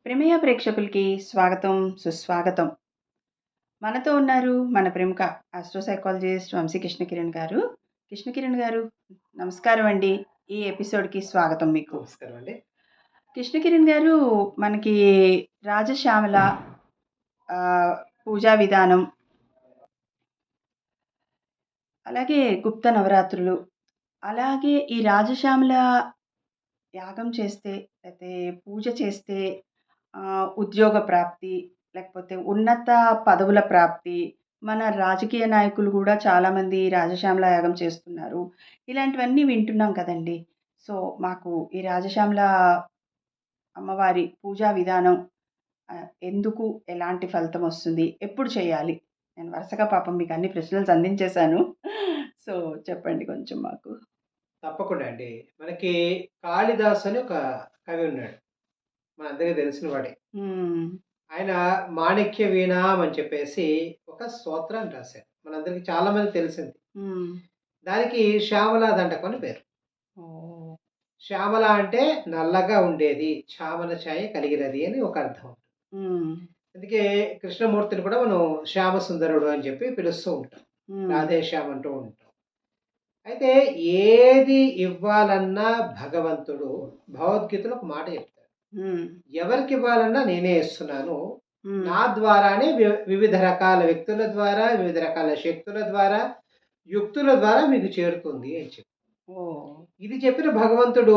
ప్రమేయ ప్రేక్షకులకి స్వాగతం, సుస్వాగతం. మనతో ఉన్నారు మన ప్రముఖ ఆస్ట్రో సైకాలజిస్ట్ వంశీ కృష్ణకిరణ్ గారు. కృష్ణకిరణ్ గారు, నమస్కారం అండి. ఈ ఎపిసోడ్‌కి స్వాగతం మీకు. నమస్కారం అండి. కృష్ణకిరణ్ గారు, మనకి రాజశ్యామల పూజా విధానం, అలాగే గుప్త నవరాత్రులు, అలాగే ఈ రాజశ్యామల యాగం చేస్తే, లేతే పూజ చేస్తే ఉద్యోగ ప్రాప్తి, లేకపోతే ఉన్నత పదవుల ప్రాప్తి, మన రాజకీయ నాయకులు కూడా చాలామంది రాజశ్యామల యాగం చేస్తున్నారు. ఇలాంటివన్నీ వింటున్నాం కదండీ! సో, మాకు ఈ రాజశ్యామల అమ్మవారి పూజా విధానం ఎందుకు, ఎలాంటి ఫలితం వస్తుంది, ఎప్పుడు చేయాలి? నేను వరుసగా పాపం మీకు అన్ని ప్రశ్నలు సంధించేశాను. సో, చెప్పండి కొంచెం మాకు. తప్పకుండా అండి. మనకి కాళిదాసు అని ఒక కవి ఉన్నాడు. మనందరికీ తెలిసిన వాడే. హ్మ్. ఆయన 'మాణిక్య వీణాం' అని చెప్పేసి ఒక స్తోత్రాన్ని రాశారు. మనందరికి చాలా మందికి తెలిసింది. హ్మ్. దానికి శ్యామలా దండకం అని పేరు. ఓహ్! శ్యామల అంటే నల్లగా ఉండేది, చామన ఛాయ కలిగినది అని ఒక అర్థం. హ్మ్. అందుకే కృష్ణమూర్తిని కూడా మనం శ్యామ సుందరుడు అని చెప్పి పిలుస్తూ ఉంటాం. హ్మ్. రాధేశ్యామ్ అంటూ ఉంటాం. అయితే ఏది ఇవ్వాలన్నా భగవంతుడు భగవద్గీతలో ఒక మాట చెప్తాడు. హ్మ్. ఎవరికి ఇవ్వాలన్నా నేనే ఇస్తున్నాను. హ్మ్. నా ద్వారానే వివిధ రకాల వ్యక్తుల ద్వారా, వివిధ రకాల శక్తుల ద్వారా, యుక్తుల ద్వారా మీకు చేరుతుంది అని చెప్పి. ఓహ్! ఇది చెప్పిన భగవంతుడు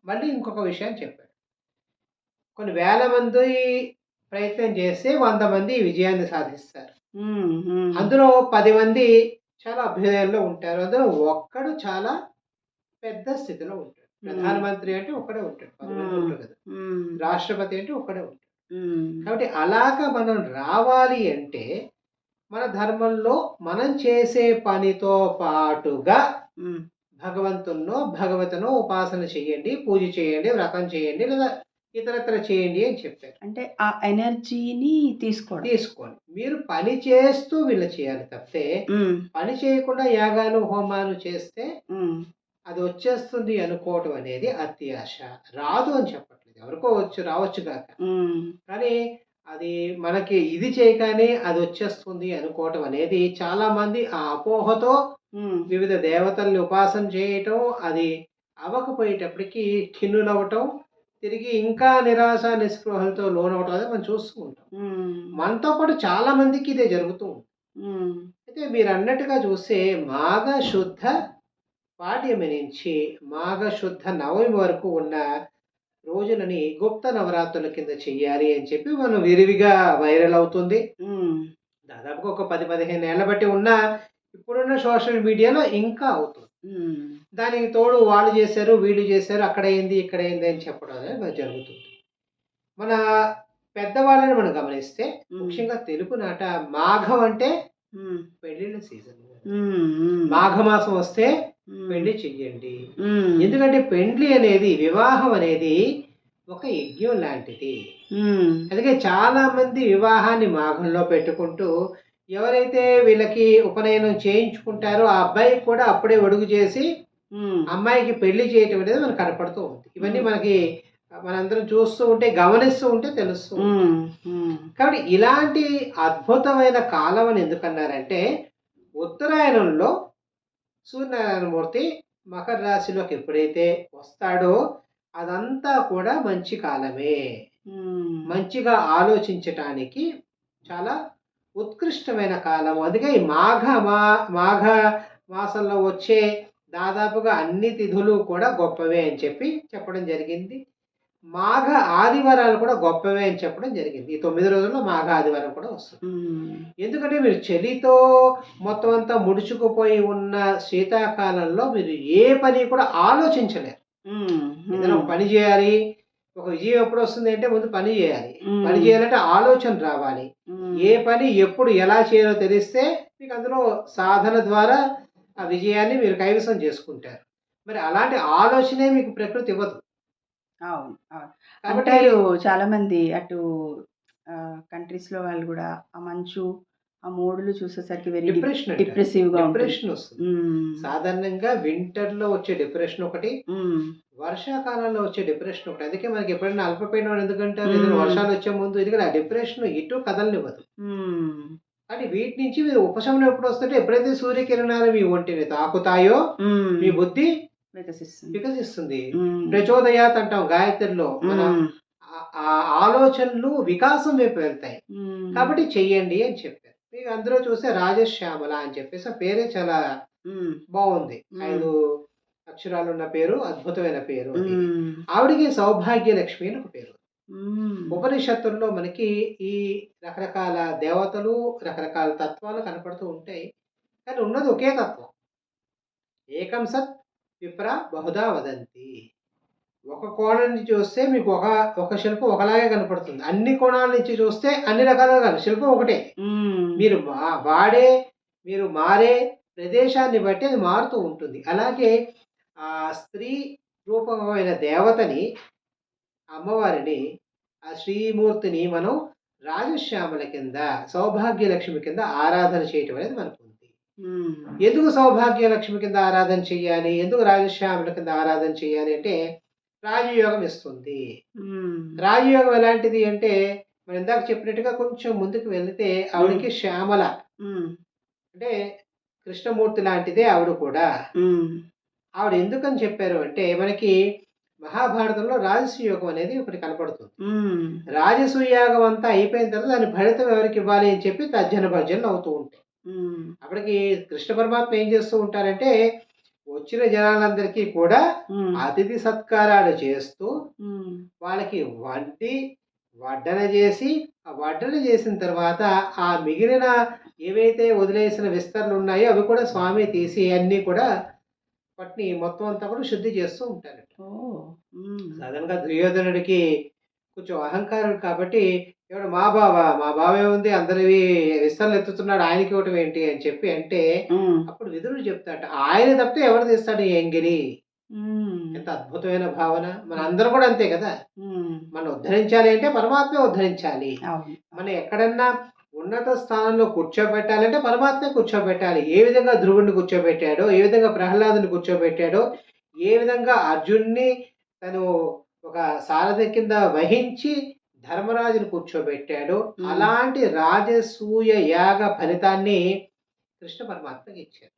మళ్ళీ ఇంకొక విషయాన్ని చెప్పాడు. కొన్ని వేల మంది ప్రయత్నం చేస్తే 100 మంది ఈ విజయాన్ని సాధిస్తారు. హ్మ్. హ్మ్. అందులో 10 మంది చాలా అభ్యుదయంలో ఉంటారు. అందులో ఒక్కడు చాలా పెద్ద స్థితిలో ఉంటాడు. హ్మ్. ప్రధానమంత్రి అంటే ఒక్కడే ఉంటాడు. 10 మంది హ్మ్. ఉండరు కదా! హ్మ్. రాష్ట్రపతి అంటే ఒక్కడే ఉంటాడు. హ్మ్. కాబట్టి అలాగా మనం రావాలి అంటే, మన ధర్మంలో మనం చేసే పనితో పాటుగా హ్మ్. భగవంతున్నో, భగవతునో ఉపాసన చేయండి, పూజ చేయండి, వ్రతం చేయండి, లేదా ఇతరత్ర చేయండి అని చెప్పారు. అంటే ఆ ఎనర్జీని తీసుకోవడం. తీసుకోండి. మీరు పని చేస్తూ వీళ్ళు చేయాలి తప్పితే, హ్మ్. పని చేయకుండా యాగాలు, హోమాలు చేస్తే హ్మ్. అది వచ్చేస్తుంది అనుకోవటం అనేది అత్యాశ. రాదు అని చెప్పట్లేదు. ఎవరికో రావచ్చు గాక. హ్మ్. కానీ అది మనకి ఇది చేయగానే అది వచ్చేస్తుంది అనుకోవటం అనేది చాలామంది ఆ అపోహతో హ్మ్. వివిధ దేవతల్ని ఉపాసన చేయటం, అది అవ్వకపోయేటప్పటికి ఖిన్నులవ్వటం, తిరిగి ఇంకా నిరాశ, నిస్పృహలతో లోనవ్వటం అనేది మనం చూస్తూ ఉంటాం. హ్మ్. మనతో పాటు చాలా మందికి ఇదే జరుగుతూ ఉంటుంది. హ్మ్. అయితే మీరన్నట్టుగా చూస్తే మాఘ శుద్ధ పాడ్యమి నుంచి మాఘశుద్ధ నవమి వరకు ఉన్న రోజులని గుప్త నవరాత్రుల కింద చెయ్యాలి అని చెప్పి మనం విరివిగా వైరల్ అవుతుంది. హ్మ్. దాదాపుగా ఒక 10, 15 ఏళ్ల బట్టి ఉన్న ఇప్పుడున్న సోషల్ మీడియాలో ఇంకా అవుతుంది. హ్మ్. దానికి తోడు వాళ్ళు చేశారు, వీళ్ళు చేశారు, అక్కడయింది, ఇక్కడయింది అని చెప్పడం అనేది మనకు జరుగుతుంది. మన పెద్దవాళ్ళని మనం గమనిస్తే హ్మ్. ముఖ్యంగా తెలుగునాట మాఘం అంటే హ్మ్. పెళ్ళిళ్ళ సీజన్. హ్మ్. హ్మ్. మాఘమాసం వస్తే హ్మ్. పెళ్లి చెయ్యండి. హ్మ్. ఎందుకంటే పెండ్లి అనేది, వివాహం అనేది ఒక యజ్ఞం లాంటిది. హ్మ్. అందుకే చాలామంది వివాహాన్ని మాఘంలో పెట్టుకుంటూ, ఎవరైతే వీళ్ళకి ఉపనయనం చేయించుకుంటారో ఆ అబ్బాయికి కూడా అప్పుడే ఒడుగు చేసి, హ్మ్. అమ్మాయికి పెళ్లి చేయటం అనేది మనకు కనపడుతూ ఉంది. ఇవన్నీ హ్మ్. మనకి మనందరం చూస్తూ ఉంటే, గమనిస్తూ ఉంటే తెలుస్తూ ఉంది. హ్మ్. హ్మ్. కాబట్టి ఇలాంటి అద్భుతమైన కాలం అని ఎందుకన్నారంటే, ఉత్తరాయణంలో సూర్యనారాయణమూర్తి మకర రాశిలోకి ఎప్పుడైతే వస్తాడో అదంతా కూడా మంచి కాలమే. హ్మ్. మంచిగా ఆలోచించటానికి చాలా ఉత్కృష్టమైన కాలం. అందుకే ఈ మాఘ మాసంలో వచ్చే దాదాపుగా అన్ని తిథులు కూడా గొప్పవే అని చెప్పి చెప్పడం జరిగింది. మాఘ ఆదివారాలు కూడా గొప్పవే అని చెప్పడం జరిగింది. ఈ 9 రోజుల్లో మాఘ ఆదివారం కూడా వస్తుంది. హ్మ్. ఎందుకంటే మీరు చలితో మొత్తం అంతా ముడుచుకుపోయి ఉన్న శీతాకాలంలో మీరు ఏ పని కూడా ఆలోచించలేరు. హ్మ్. ఏదైనా ఒక హ్మ్. పని చేయాలి, ఒక విజయం ఎప్పుడొస్తుంది అంటే ముందు పని చేయాలి. పని హ్మ్. చేయాలంటే ఆలోచన రావాలి. హ్మ్. ఏ పని ఎప్పుడు ఎలా చేయాలో తెలిస్తే మీకు అందులో సాధన ద్వారా ఆ విజయాన్ని మీరు కైవసం చేసుకుంటారు. మరి అలాంటి ఆలోచనే మీకు ప్రకృతి ఇవ్వదు. అవును. అవును. కాబట్టి అంటారు చాలామంది, అటు కంట్రీస్‌లో వాళ్ళు గూడా ఆ మంచు, ఆ మోడులు చూసేసరికి వెరీ డిప్రెషన్ అంటారు. డిప్రెసివ్‌గా ఉంటుంది. డిప్రెషన్ వస్తుంది. హ్మ్. సాధారణంగా వింటర్‌లో వచ్చే డిప్రెషన్ ఒకటి, హ్మ్. వర్షాకాలంలో వచ్చే డిప్రెషన్ ఒకటి. అందుకే మనకి ఎప్పుడైనా అల్పపీడనం ఎందుకంటారు? ఏదైనా హ్మ్. వర్షాలొచ్చే ముందు ఎందుకంటే ఆ డిప్రెషన్ ఎటు కదలనివ్వదు. హ్మ్. కానీ వీటి నుంచి మీరు ఉపశమనం ఎప్పుడొస్తదంటే ఎప్పుడైతే సూర్యకిరణాలు మీ ఒంటిని తాకుతాయో మీ హ్మ్. బుద్ధి వికసిస్తుంది. వికసిస్తుంది. హ్మ్. ప్రచోదయాత్ అంటాం గాయత్రిలో. మన హ్మ్. ఆ ఆలోచనలు వికాసం వైపు వెళ్తాయి. హ్మ్. కాబట్టి చెయ్యండి అని చెప్పారు. మీకు అందులో చూస్తే రాజశ్యామల అని చెప్పేసి ఆ పేరే చాలా హ్మ్. బావుంది. హ్మ్. 5 అక్షరాలున్న పేరు. అద్భుతమైన పేరు అది. హ్మ్. ఆవిడకి సౌభాగ్యలక్ష్మి అని ఒక పేరు. హ్మ్. ఉపనిషత్తుల్లో మనకి ఈ రకరకాల దేవతలు, రకరకాల తత్వాలు కనపడుతూ ఉంటాయి. కానీ ఉన్నది ఒకే తత్వం. ఏకం సత్ విప్ర బహుధా వదంతి. ఒక కోణం నుంచి చూస్తే మీకు ఒక శిల్పం ఒకలాగే కనపడుతుంది. అన్ని కోణాల నుంచి చూస్తే అన్ని రకాలుగా శిల్పం ఒకటే. హ్మ్. మీరు వాడే, మీరు మారే ప్రదేశాన్ని బట్టి అది మారుతూ ఉంటుంది. అలాగే స్త్రీ రూపమైన దేవతని, అమ్మవారిని, ఆ శ్రీమూర్తిని మనం రాజశ్యామల కింద, సౌభాగ్యలక్ష్మి కింద ఆరాధన చేయటం అనేది మనకుంది. హ్మ్. ఎందుకు సౌభాగ్యలక్ష్మి కింద ఆరాధన చెయ్యాలి? ఎందుకు రాజశ్యామల కింద ఆరాధన చెయ్యాలి అంటే, రాజయోగం ఇస్తుంది. హ్మ్. రాజయోగం ఎలాంటిది అంటే, మనం ఇందాక చెప్పినట్టుగా కొంచెం ముందుకు వెళితే హ్మ్. ఆవిడకి శ్యామల హ్మ్. అంటే కృష్ణమూర్తి లాంటిదే ఆవిడ కూడా. హ్మ్. ఆవిడ ఎందుకని చెప్పారు అంటే, మనకి మహాభారతంలో రాజసూయోగం అనేది ఒకటి కనపడుతుంది. హ్మ్. రాజసూయాగం అంతా అయిపోయిన తర్వాత దాని ఫలితం ఎవరికివ్వాలి అని చెప్పి తర్జన భర్జనలు అవుతూ ఉంటాయి. హ్మ్. అప్పటికి కృష్ణ పరమాత్మ ఏం చేస్తూ ఉంటారంటే, వచ్చిన జనాలందరికీ కూడా హ్మ్. అతిథి సత్కారాలు చేస్తూ, హ్మ్. వాళ్ళకి వడ్డన చేసి, ఆ వడ్డన చేసిన తర్వాత ఆ మిగిలిన ఏవైతే వదిలేసిన విస్తరలున్నాయో అవి కూడా స్వామి తీసి అన్నీ కూడా వాటిని మొత్తం అంతా కూడా శుద్ధి చేస్తూ ఉంటారట. ఓహ్! హ్మ్. సాధారణంగా దుర్యోధనుడికి కొంచెం అహంకారుడు కాబట్టి, "ఎవడు మా బావ ఏముంది అందరివి విస్తరలు ఎత్తుతున్నాడు ఆయనకివ్వటం ఏంటి" అని చెప్పి అంటే, హ్మ్. అప్పుడు విదురుడు చెప్తాడట, "ఆయన తప్పితే ఎవరు తీస్తాడు ఈ ఎంగిలి?" హ్మ్. ఎంత అద్భుతమైన భావన. మనందరం కూడా అంతే కదా! హ్మ్. మనం ఉద్ధరించాలి అంటే పరమాత్మే ఉద్ధరించాలి. అవును. మనం ఎక్కడన్నా ఉన్నత స్థానంలో కూర్చోబెట్టాలంటే పరమాత్మే కూర్చోబెట్టాలి. ఏ విధంగా ధ్రువుడిని కూర్చోబెట్టాడో, ఏ విధంగా ప్రహ్లాదుని కూర్చోబెట్టాడో, ఏ విధంగా అర్జున్ని తను ఒక సారథి కింద వహించి ధర్మరాజుని కూర్చోబెట్టాడో, హ్మ్. అలాంటి రాజసూయ యాగ ఫలితాన్ని కృష్ణ పరమాత్మకిచ్చారు.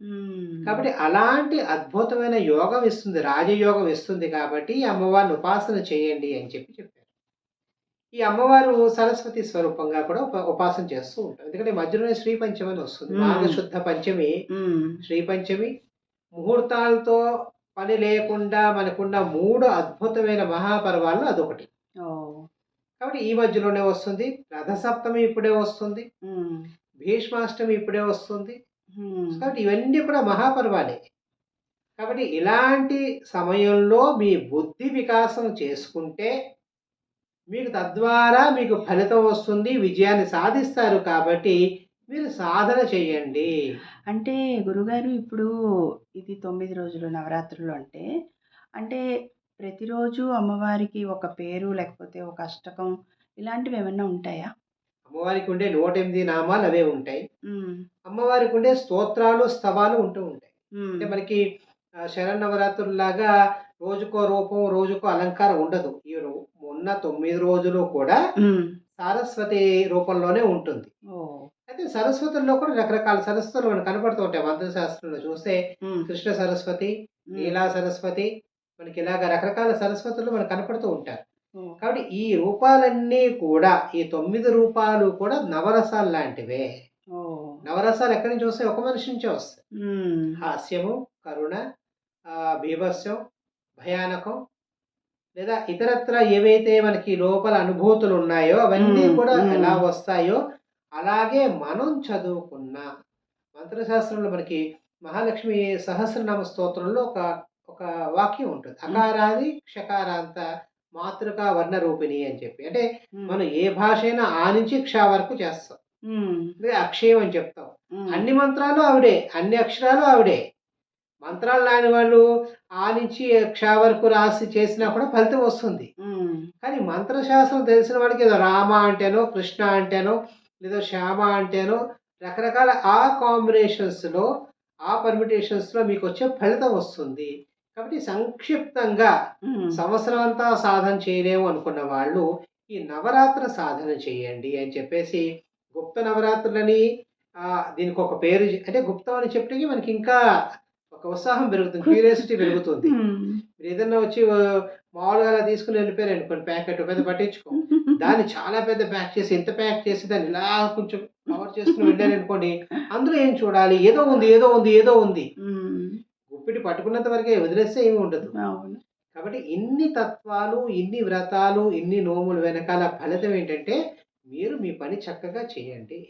హ్మ్. కాబట్టి అలాంటి అద్భుతమైన యోగం ఇస్తుంది. రాజయోగం ఇస్తుంది కాబట్టి ఈ అమ్మవారిని ఉపాసన చేయండి అని చెప్పి చెప్పారు. ఈ అమ్మవారు సరస్వతి స్వరూపంగా కూడా ఉపాసన చేస్తూ ఉంటారు. ఎందుకంటే మధ్యలోనే శ్రీ పంచమి అని వస్తుంది. హ్మ్. మాఘశుద్ధ పంచమి, హ్మ్. శ్రీ పంచమి, ముహూర్తాలతో పని లేకుండా మనకున్న 3 అద్భుతమైన మహాపర్వాల్లో అదొకటి. ఓహ్! కాబట్టి ఈ మధ్యలోనే వస్తుంది. రథసప్తమి ఇప్పుడే వస్తుంది. హ్మ్. భీష్మాష్టమి ఇప్పుడే వస్తుంది. హ్మ్. కాబట్టి ఇవన్నీ కూడా మహాపర్వాలే. కాబట్టి ఇలాంటి సమయంలో మీ బుద్ధి వికాసం చేసుకుంటే, మీకు తద్వారా మీకు ఫలితం వస్తుంది. విజయాన్ని సాధిస్తారు కాబట్టి, మీరు సాధన చేయండి. అంటే గురుగారు ఇప్పుడు ఇది 9 రోజులు నవరాత్రులు అంటే, అంటే ప్రతిరోజు అమ్మవారికి ఒక పేరు లేకపోతే ఒక అష్టకం ఇలాంటివేమన్నా ఉంటాయా? అమ్మవారికి ఉండే 108 నామాలు అవే ఉంటాయి. హ్మ్. అమ్మవారికి ఉండే స్తోత్రాలు, స్తవాలు ఉంటూ ఉంటాయి. హ్మ్. అంటే మనకి శరన్నవరాత్రుల్లాగా రోజుకో రూపం, రోజుకో అలంకారం ఉండదు. ఉన్న 9 రోజులు కూడా హ్మ్. సరస్వతి రూపంలోనే ఉంటుంది. ఓహ్! అయితే సరస్వతుల్లో కూడా రకరకాల సరస్వతులు మనకు కనపడుతూ ఉంటాయి. మంత్రశాస్త్రంలో చూస్తే హ్మ్. కృష్ణ సరస్వతి, హ్మ్. లీలా సరస్వతి, మనకి ఇలాగ రకరకాల సరస్వతులు మనకు కనపడుతూ ఉంటారు. ఓహ్! కాబట్టి ఈ రూపాలన్నీ కూడా ఈ 9 రూపాలు కూడా నవరసాలు లాంటివే. ఓహ్! నవరసాలు ఎక్కడి నుంచి వస్తాయి? ఒక మనిషి నుంచే వస్తాయి. హ్మ్. హాస్యము, కరుణ, బీభత్సం, భయానకం లేదా ఇతరత్రా ఏవైతే మనకి లోపల అనుభూతులున్నాయో అవన్నీ హ్మ్. కూడా ఎలా హ్మ్. వస్తాయో, అలాగే మనం చదువుకున్న మంత్రశాస్త్రంలో మనకి మహాలక్ష్మి సహస్రనామ స్తోత్రంలో ఒక వాక్యం ఉంటుంది. హ్మ్. అకారాది క్షకారాంత మాతృకా వర్ణ రూపిణి అని చెప్పి. అంటే హ్మ్. మనం ఏ భాష అయినా ఆ నుంచి క్ష వరకు చేస్తాం. హ్మ్. లేదా అక్షయం అని చెప్తాం. హ్మ్. అన్ని మంత్రాలు ఆవిడే. అన్ని అక్షరాలు ఆవిడే. మంత్రాలు రాని వాళ్ళు ఆ నుంచి క్ష వరకు రాసి చేసినా కూడా ఫలితం వస్తుంది. హ్మ్. కానీ మంత్రశాస్త్రం తెలిసిన వాడికి ఏదో రామ అంటేనో, కృష్ణ అంటేనో లేదా శ్యామ అంటేనో రకరకాల ఆ కాంబినేషన్స్‌లో, ఆ పర్మిటేషన్స్‌లో మీకొచ్చే ఫలితం వస్తుంది. కాబట్టి సంక్షిప్తంగా హ్మ్. సంవత్సరం అంతా సాధన చేయలేము అనుకున్న వాళ్ళు, ఈ నవరాత్ర సాధన చేయండి అని చెప్పేసి గుప్త నవరాత్రులని దీనికొక పేరు అంటే గుప్తం అని చెప్పటికి మనకింకా ఒక ఉత్సాహం పెరుగుతుంది. క్యూరియాసిటీ పెరుగుతుంది. హ్మ్. మీరేదన్నా వచ్చి మామూలుగా అలా తీసుకొని వెళ్ళిపోయారనుకోండి ప్యాకెట్ పెద్ద పట్టించుకోం. దాన్ని చాలా పెద్ద ప్యాక్ చేసి, ఇంత ప్యాక్ చేసి దాన్ని ఇలా కొంచెం కవర్ చేసుకొని వెళ్ళారనుకోండి, అందులో ఏం చూడాలి? ఏదో ఉంది, ఏదో ఉంది, ఏదో ఉంది. హ్మ్. గుప్పిడి పట్టుకున్నంత వరకే వదిలేస్తే ఏమి ఉండదు. అవును. కాబట్టి ఇన్ని తత్వాలు, ఇన్ని వ్రతాలు, ఇన్ని నోములు వెనకాల ఫలితం ఏంటంటే, మీరు మీ పని చక్కగా చేయండి.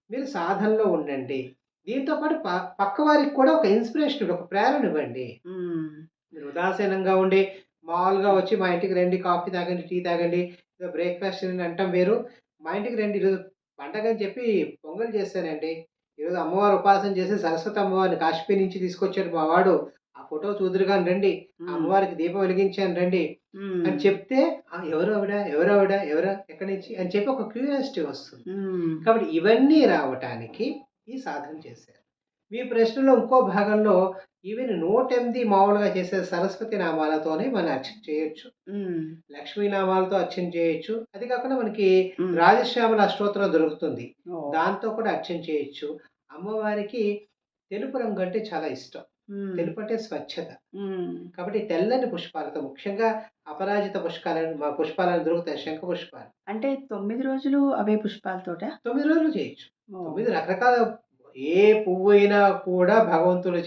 మీరు సాధనలో ఉండండి. దీంతో పాటు పక్క వారికి కూడా ఒక ఇన్‌స్పిరేషన్ ఇవ్వండి. ఒక ప్రేరణ ఇవ్వండి. హ్మ్. మీరు ఉదాసీనంగా ఉండి, మామూలుగా వచ్చి మా ఇంటికి రండి, కాఫీ తాగండి, టీ తాగండి, ఏదో బ్రేక్‌ఫాస్ట్ తినండి అంటం వేరు. మా ఇంటికి రండి ఈరోజు పండగని చెప్పి పొంగల్ చేశానండి. ఈరోజు అమ్మవారు ఉపాసన చేసి సరస్వతి అమ్మవారిని కాశ్మీర్ నుంచి తీసుకొచ్చాడు మా వాడు. ఆ ఫోటో చూదురు గాని రండి. ఆ హ్మ్. అమ్మవారికి దీపం వెలిగించాను రండి అని హ్మ్. చెప్తే, ఎవరు ఆవిడ? ఎవరు ఆవిడ? ఎవరు? ఎక్కడి నుంచి? అని చెప్పి ఒక క్యూరియాసిటీ వస్తుంది. హ్మ్. కాబట్టి ఇవన్నీ రావటానికి ఈ సాధన చేశారు. మీ ప్రశ్నలో ఇంకో భాగంలో ఈవెన్ 108 మామూలుగా చేసే సరస్వతి నామాలతోనే మనం అర్చన చేయొచ్చు. హ్మ్. లక్ష్మీ నామాలతో అర్చన చేయొచ్చు. అది కాకుండా మనకి హ్మ్. రాజశ్యామల అష్టోత్తరం దొరుకుతుంది. ఓహ్! దాంతో కూడా అర్చన చేయొచ్చు. అమ్మవారికి తెలుపు రంగు అంటే చాలా ఇష్టం. హ్మ్. తెలుపు అంటే స్వచ్ఛత. హ్మ్. కాబట్టి తెల్లని పుష్పాలతో ముఖ్యంగా అపరాజిత పుష్పాలని దొరుకుతాయి. శంఖ పుష్పాలు. అంటే 9 రోజులు అవే పుష్పాలతోటా? 9 రోజులు చేయొచ్చు. ఓహ్! 9 రకరకాల ఏ పువ్వైనా కూడా భగవంతుడు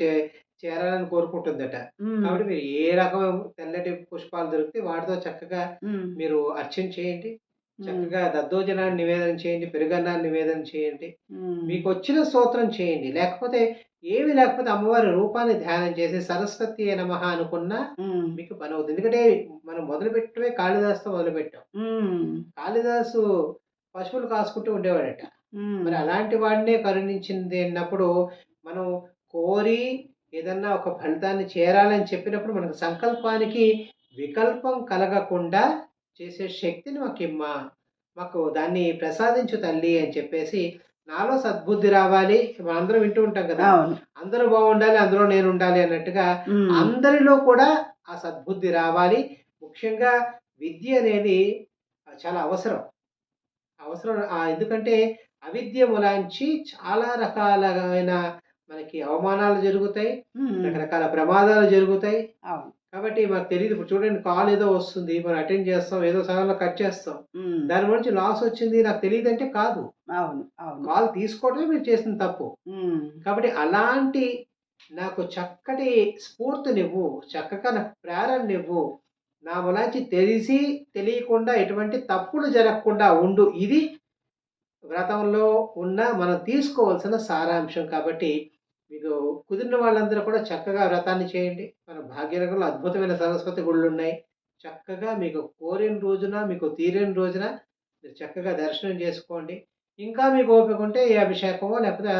చేరాలని కోరుకుంటుందట. హ్మ్. కాబట్టి మీరు ఏ రకం తెల్లటి పుష్పాలు దొరికితే వాటితో చక్కగా హ్మ్. మీరు అర్చన చేయండి. హ్మ్. చక్కగా దద్దోజనాన్ని నివేదన చేయండి. పెరుగన్నాన్ని నివేదన చేయండి. హ్మ్. మీకొచ్చిన స్తోత్రం చేయండి. లేకపోతే ఏమి లేకపోతే అమ్మవారి రూపాన్ని ధ్యానం చేసి సరస్వతియే నమః అనుకున్నా హ్మ్. మీకు పనవుతుంది. ఎందుకంటే మనం మొదలుపెట్టడమే కాళిదాసుతో మొదలుపెట్టాం. హ్మ్. కాళిదాసు పశువులు కాసుకుంటూ ఉండేవాడట. హ్మ్. మరి అలాంటి వాడినే కరుణించింది అన్నప్పుడు, మనం కోరి ఏదన్నా ఒక ఫలితాన్ని చేరాలని చెప్పినప్పుడు మనకు సంకల్పానికి వికల్పం కలగకుండా చేసే శక్తిని మాకిమ్మా. మాకు దాన్ని ప్రసాదించు తల్లి అని చెప్పేసి, నాలో సద్బుద్ధి రావాలి. మనందరం వింటూ ఉంటాం కదా! అవును. అందరూ బాగుండాలి, అందులో నేనుండాలి అన్నట్టుగా హ్మ్. అందరిలో కూడా ఆ సద్బుద్ధి రావాలి. ముఖ్యంగా విద్య అనేది చాలా అవసరం. అవసరం ఎందుకంటే అవిద్య మూలాంచి చాలా రకాలమైన మనకి అవమానాలు జరుగుతాయి. హ్మ్. రకరకాల ప్రమాదాలు జరుగుతాయి. అవును. కాబట్టి మాకు తెలీదు. ఇప్పుడు చూడండి కాల్ ఏదో వస్తుంది. మనం అటెండ్ చేస్తాం. ఏదో సగంలో కట్ చేస్తాం. హ్మ్. దాని గురించి లాస్ వచ్చింది నాకు తెలీదంటే కాదు. అవును. అవును. కాల్ తీసుకోవడమే మీరు చేసిన తప్పు. హ్మ్. కాబట్టి అలాంటి నాకు చక్కటి స్ఫూర్తినివ్వు. చక్కగా నాకు ప్రేరణనివ్వు. నా మూలాంచి తెలిసి తెలియకుండా ఎటువంటి తప్పులు జరగకుండా ఉండు. ఇది వ్రతంలో ఉన్న మనం తీసుకోవాల్సిన సారాంశం. కాబట్టి మీకు కుదిరిన వాళ్ళందరూ కూడా చక్కగా వ్రతాన్ని చేయండి. మన భాగ్యనగరంలో అద్భుతమైన సరస్వతి గుళ్ళున్నాయి. చక్కగా మీకు కోరిన రోజున, మీకు తీరిన రోజున మీరు చక్కగా దర్శనం చేసుకోండి. ఇంకా మీకు ఓపిక ఉంటే ఈ అభిషేకమో లేకపోతే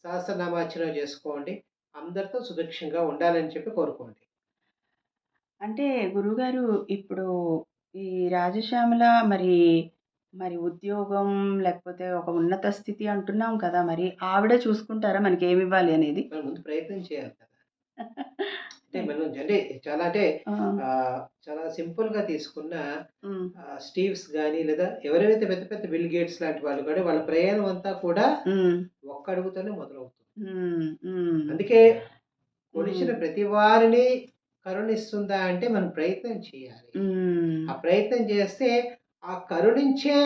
సహస్రనామార్చన చేసుకోండి. అందరితో సుభిక్షంగా ఉండాలని చెప్పి కోరుకోండి. అంటే గురువుగారు ఇప్పుడు ఈ రాజశ్యామల మరి, మరి ఉద్యోగం లేకపోతే ఒక ఉన్నత స్థితి అంటున్నాం కదా! మరి ఆవిడే చూసుకుంటారా మనకేమివ్వాలి అనేది? మనం ముందు ప్రయత్నం చేయాలి కదా! అంటే హ్మ్. మనం అంటే చాలా అంటే ఆ! చాలా సింపుల్‌గా తీసుకున్న హ్మ్. స్టీవ్స్ గాని లేదా ఎవరైతే పెద్ద పెద్ద బిల్ గేట్స్ లాంటి వాళ్ళు కూడా వాళ్ళ ప్రయాణం అంతా కూడా హ్మ్. ఒక్క అడుగుతోనే మొదలవుతుంది. హ్మ్. హ్మ్. అందుకే హ్మ్. కొలిచిన ప్రతి వారిని కరుణిస్తుందా అంటే మనం ప్రయత్నం చేయాలి. హ్మ్. ఆ ప్రయత్నం చేస్తే ఆ కరుణించే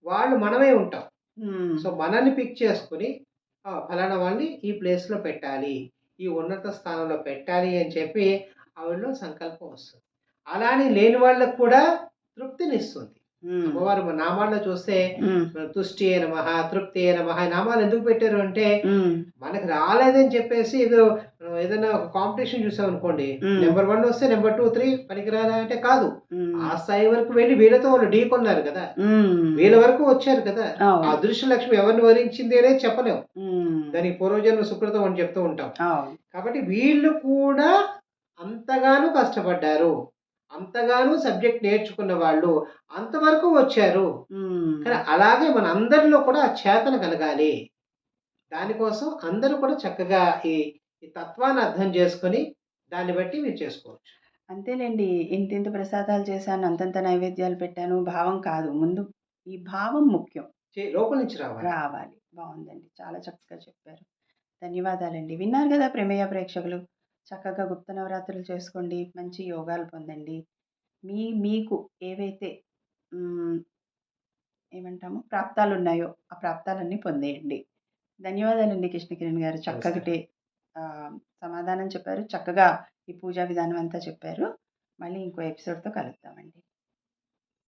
వాళ్ళు మనమే ఉంటాం. హ్మ్. సో, మనల్ని పిక్ చేసుకొని ఫలానా వాళ్ళని ఈ ప్లేస్‌లో పెట్టాలి. ఈ ఉన్నత స్థానంలో పెట్టాలి అని చెప్పి ఆవిడలో సంకల్పం వస్తుంది. అలా అని లేని వాళ్ళకి కూడా తృప్తినిస్తుంది. హ్మ్. అమ్మవారు నామాల్లో చూస్తే హ్మ్. తుష్టియే నమః, తృప్తియే నమః ఈ నామాలు ఎందుకు పెట్టారు అంటే, హ్మ్. మనకు రాలేదని చెప్పేసి ఏదో ఏదైనా ఒక కాంపిటీషన్ చూసామనుకోండి. హ్మ్. నంబర్ 1 వస్తే నంబర్ 2, 3 పనికిరారా అంటే కాదు. హ్మ్. ఆ స్థాయి వరకు వెళ్లి వీళ్ళతో వాళ్ళు ఢీకొన్నారు కదా! హ్మ్. వీళ్ళ వరకు వచ్చారు కదా! ఆ అవును. అదృష్ట లక్ష్మి ఎవరిని వరించింది అనేది చెప్పలేం. హ్మ్. దానికి పూర్వజన్మ సుకృతం అని చెప్తూ ఉంటాం. అవును. కాబట్టి వీళ్ళు కూడా అంతగాను కష్టపడ్డారు. అంతగానూ సబ్జెక్ట్ నేర్చుకున్న వాళ్ళు అంతవరకు వచ్చారు. హ్మ్. కానీ అలాగే మనందరిలో కూడా ఆ చేతన కలగాలి. దానికోసం అందరూ కూడా చక్కగా ఈ ఈ తత్వాన్ని అర్థం చేసుకొని, దాన్ని బట్టి మీరు చేసుకోవచ్చు. అంతేలెండి. ఇంతింత ప్రసాదాలు చేశాను, అంతంత నైవేద్యాలు పెట్టాను భావం కాదు. ముందు ఈ భావం ముఖ్యం. లోపల నుంచి రావాలి. రావాలి. బావుందండి. చాలా చక్కగా చెప్పారు. ధన్యవాదాలండి. విన్నారు గదా ప్రమేయ ప్రేక్షకులు. చక్కగా గుప్త నవరాత్రులు చేసుకోండి. మంచి యోగాలు పొందండి. మీకు ఏవైతే హ్మ్. ఏమంటాము ప్రాప్తాలున్నాయో, ఆ ప్రాప్తాలన్నీ పొందేయండి. ధన్యవాదాలండి కృష్ణకిరణ్ గారు. చక్కటి నమస్కారం. సమాధానం చెప్పారు. చక్కగా ఈ పూజా విధానం అంతా చెప్పారు. మళ్ళీ ఇంకో ఎపిసోడ్‌తో కలుద్దామండి.